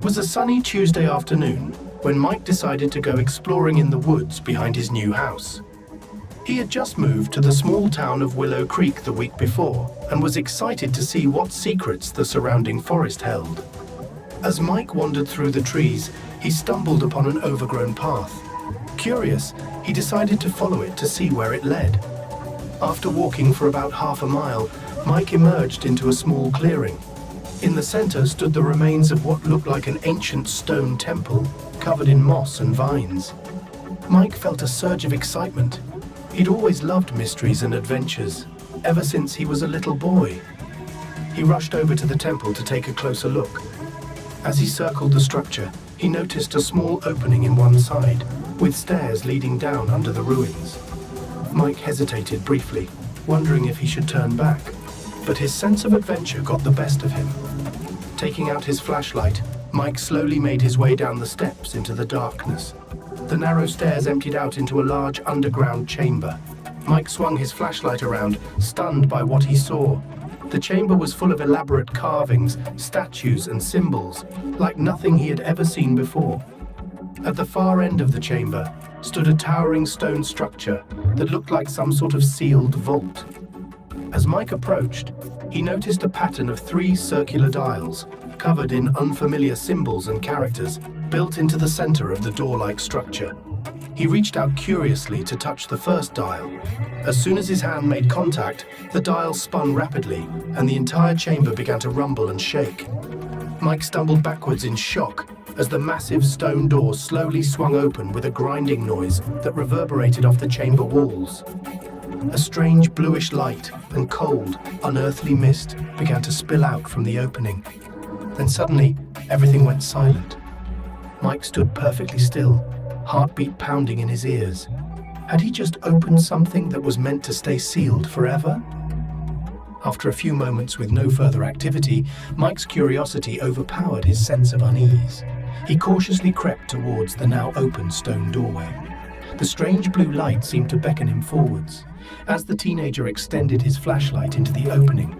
It was a sunny Tuesday afternoon when Mike decided to go exploring in the woods behind his new house. He had just moved to the small town of Willow Creek the week before and was excited to see what secrets the surrounding forest held. As Mike wandered through the trees, he stumbled upon an overgrown path. Curious, he decided to follow it to see where it led. After walking for about half a mile, Mike emerged into a small clearing. In the center stood the remains of what looked like an ancient stone temple, covered in moss and vines. Mike felt a surge of excitement. He'd always loved mysteries and adventures, ever since he was a little boy. He rushed over to the temple to take a closer look. As he circled the structure, he noticed a small opening in one side, with stairs leading down under the ruins. Mike hesitated briefly, wondering if he should turn back, but his sense of adventure got the best of him. Taking out his flashlight, Mike slowly made his way down the steps into the darkness. The narrow stairs emptied out into a large underground chamber. Mike swung his flashlight around, stunned by what he saw. The chamber was full of elaborate carvings, statues, and symbols, like nothing he had ever seen before. At the far end of the chamber stood a towering stone structure that looked like some sort of sealed vault. As Mike approached, he noticed a pattern of 3 circular dials, covered in unfamiliar symbols and characters, built into the center of the door-like structure. He reached out curiously to touch the first dial. As soon as his hand made contact, the dial spun rapidly, and the entire chamber began to rumble and shake. Mike stumbled backwards in shock as the massive stone door slowly swung open with a grinding noise that reverberated off the chamber walls. A strange bluish light and cold, unearthly mist began to spill out from the opening. Then suddenly, everything went silent. Mike stood perfectly still, heartbeat pounding in his ears. Had he just opened something that was meant to stay sealed forever? After a few moments with no further activity, Mike's curiosity overpowered his sense of unease. He cautiously crept towards the now open stone doorway. The strange blue light seemed to beckon him forwards. As the teenager extended his flashlight into the opening,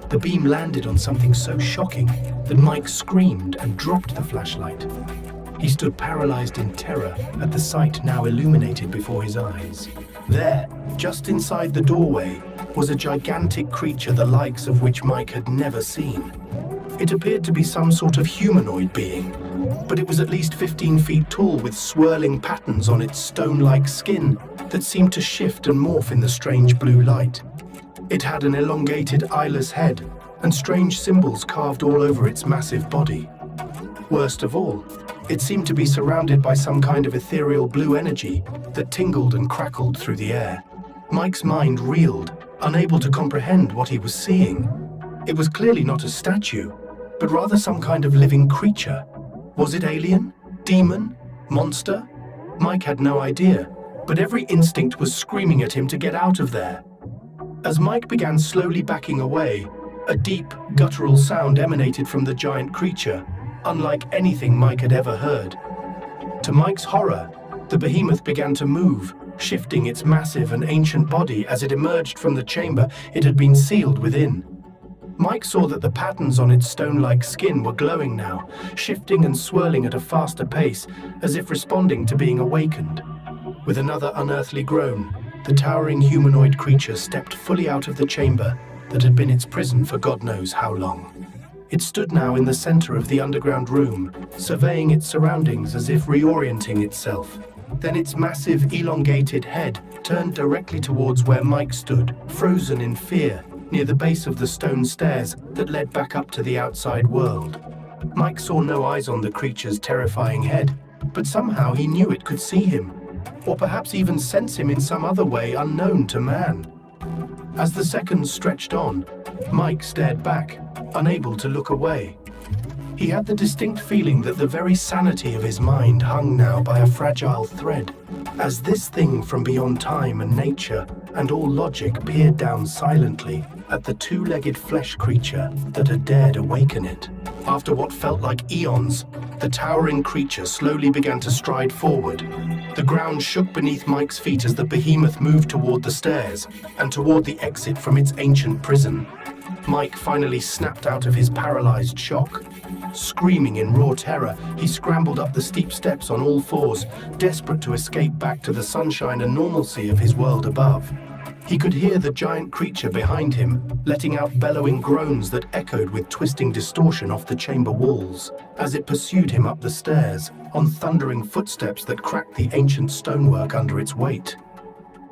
the beam landed on something so shocking that Mike screamed and dropped the flashlight. He stood paralyzed in terror at the sight now illuminated before his eyes. There, just inside the doorway, was a gigantic creature the likes of which Mike had never seen. It appeared to be some sort of humanoid being, but it was at least 15 feet tall with swirling patterns on its stone-like skin that seemed to shift and morph in the strange blue light. It had an elongated eyeless head and strange symbols carved all over its massive body. Worst of all, it seemed to be surrounded by some kind of ethereal blue energy that tingled and crackled through the air. Mike's mind reeled, unable to comprehend what he was seeing. It was clearly not a statue, but rather some kind of living creature. Was it alien? Demon? Monster? Mike had no idea, but every instinct was screaming at him to get out of there. As Mike began slowly backing away, a deep, guttural sound emanated from the giant creature, unlike anything Mike had ever heard. To Mike's horror, the behemoth began to move, shifting its massive and ancient body as it emerged from the chamber it had been sealed within. Mike saw that the patterns on its stone-like skin were glowing now, shifting and swirling at a faster pace, as if responding to being awakened. With another unearthly groan, the towering humanoid creature stepped fully out of the chamber that had been its prison for God knows how long. It stood now in the center of the underground room, surveying its surroundings as if reorienting itself. Then its massive, elongated head turned directly towards where Mike stood, frozen in fear, near the base of the stone stairs that led back up to the outside world. Mike saw no eyes on the creature's terrifying head, but somehow he knew it could see him, or perhaps even sense him in some other way unknown to man. As the seconds stretched on, Mike stared back, unable to look away. He had the distinct feeling that the very sanity of his mind hung now by a fragile thread, as this thing from beyond time and nature and all logic peered down silently at the 2-legged flesh creature that had dared awaken it. After what felt like eons, the towering creature slowly began to stride forward. The ground shook beneath Mike's feet as the behemoth moved toward the stairs and toward the exit from its ancient prison. Mike finally snapped out of his paralyzed shock. Screaming in raw terror, he scrambled up the steep steps on all fours, desperate to escape back to the sunshine and normalcy of his world above. He could hear the giant creature behind him, letting out bellowing groans that echoed with twisting distortion off the chamber walls, as it pursued him up the stairs, on thundering footsteps that cracked the ancient stonework under its weight.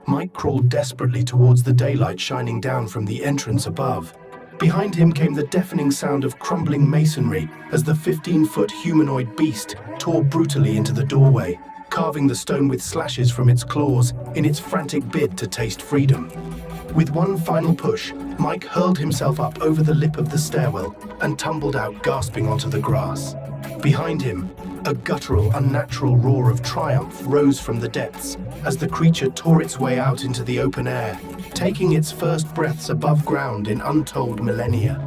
Mike crawled desperately towards the daylight shining down from the entrance above. Behind him came the deafening sound of crumbling masonry as the 15-foot humanoid beast tore brutally into the doorway, carving the stone with slashes from its claws in its frantic bid to taste freedom. With one final push, Mike hurled himself up over the lip of the stairwell and tumbled out gasping onto the grass. Behind him, a guttural, unnatural roar of triumph rose from the depths as the creature tore its way out into the open air, taking its first breaths above ground in untold millennia.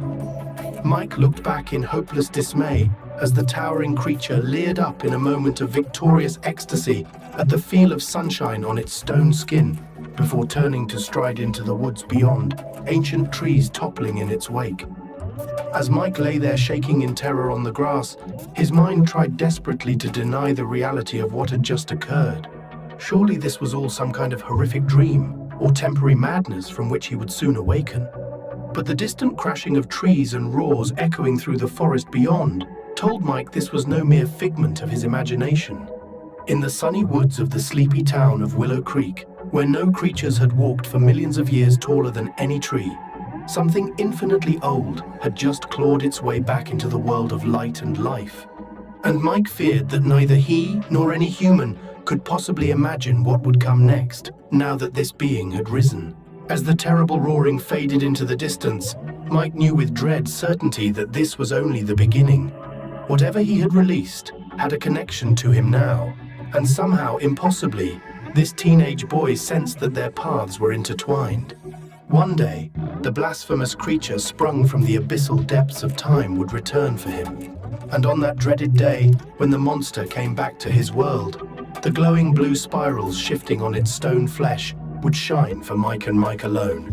Mike looked back in hopeless dismay as the towering creature leered up in a moment of victorious ecstasy at the feel of sunshine on its stone skin, before turning to stride into the woods beyond, ancient trees toppling in its wake. As Mike lay there shaking in terror on the grass, his mind tried desperately to deny the reality of what had just occurred. Surely this was all some kind of horrific dream, or temporary madness from which he would soon awaken. But the distant crashing of trees and roars echoing through the forest beyond told Mike this was no mere figment of his imagination. In the sunny woods of the sleepy town of Willow Creek, where no creatures had walked for millions of years taller than any tree, something infinitely old had just clawed its way back into the world of light and life. And Mike feared that neither he nor any human could possibly imagine what would come next, now that this being had risen. As the terrible roaring faded into the distance, Mike knew with dread certainty that this was only the beginning. Whatever he had released had a connection to him now, and somehow, impossibly, this teenage boy sensed that their paths were intertwined. One day, the blasphemous creature sprung from the abyssal depths of time would return for him. And on that dreaded day, when the monster came back to his world, the glowing blue spirals shifting on its stone flesh would shine for Mike and Mike alone.